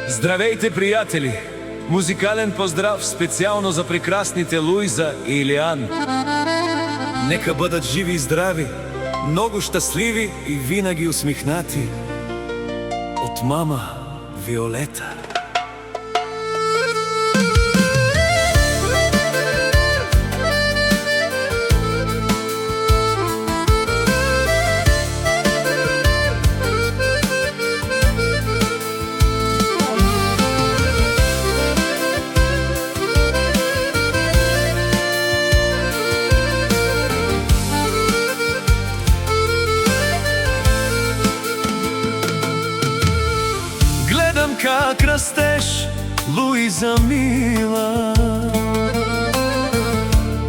Здравејте, пријатели! Музикален поздрав специјално за прекрасните Луиза и Илијан. Нека бъдат живи и здрави, многу штасливи и винаги усмихнати. От мама Виолета. Как растеш, Луиза мила,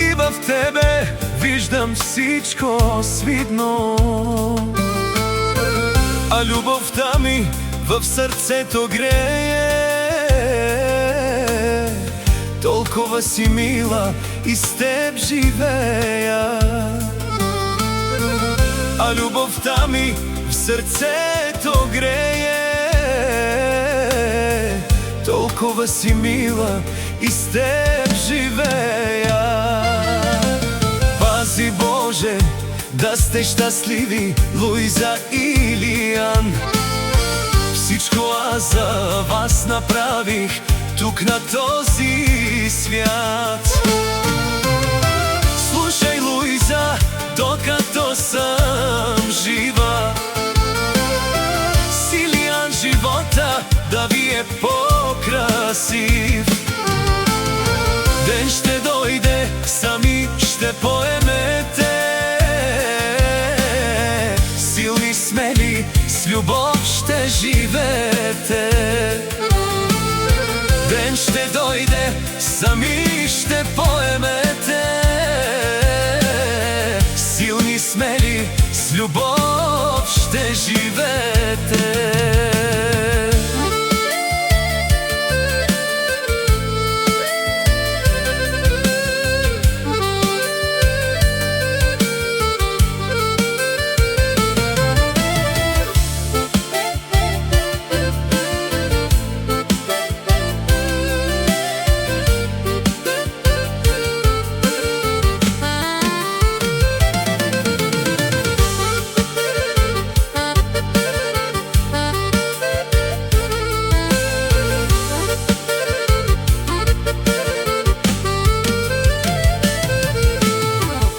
и в тебе виждам всичко свидно, а любовта ми в сърцето грее. Толкова си мила и с теб живея, а любовта ми в сърцето грее. Толкова си мила и с теб живея. Пази Боже да сте щастливи, Луиза и Илијан. Всичко аз за вас направих тук на този свят. Слушай, Луиза, докато съм жива, с Илијан живота да ви е по-красив. Ден ще дойде, сами ще поемете, силни, смели, с любов ще живеете. Ден ще дойде, сами ще поемете, силни, смели, с любов ще живеете.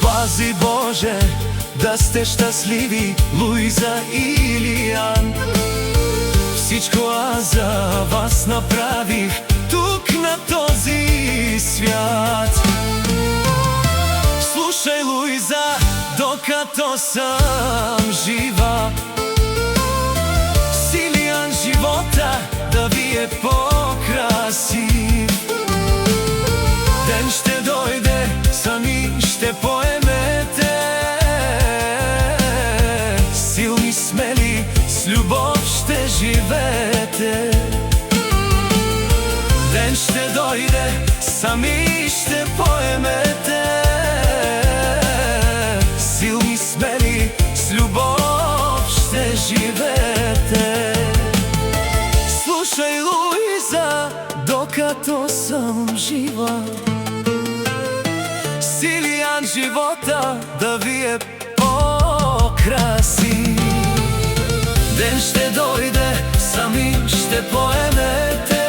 Пази Боже да сте щастливи, Луиза и Илијан. Всичко аз за вас направих тук на този свят. Слушай, Луиза, докато съм жива, с Илијан живота да ви е по-красив. Ден ще дойде, сами ще поемете, силни, смели, с любов ще живеете. Ден ще дойде, сами ще поемете, силни, смели, с любов ще живеете. Слушай, Луиза, докато съм жива, с Илијан живота да ви е по-красив. Ден ще дойде, сами ще поемете,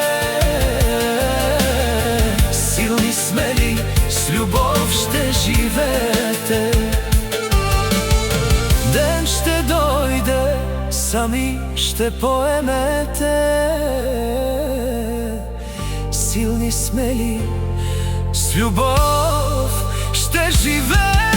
силни, смели, с любов ще живеете. Ден ще дойде, сами ще поемете, силни, смели, с любов ще живеете.